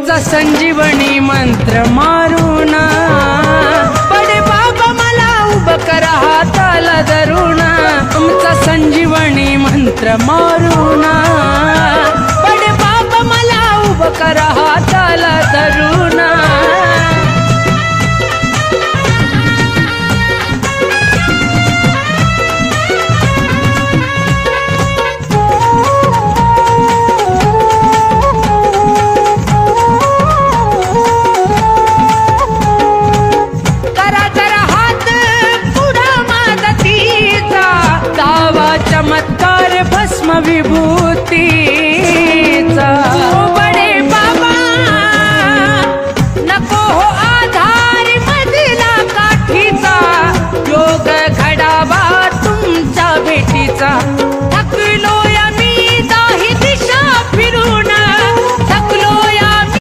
तुमचा संजीवनी मंत्र मारून बडे बाबा मला उभं करा हाताला धरून तुमचा संजीवनी मंत्र मारून बडे बाबा मला उभं करा हाताला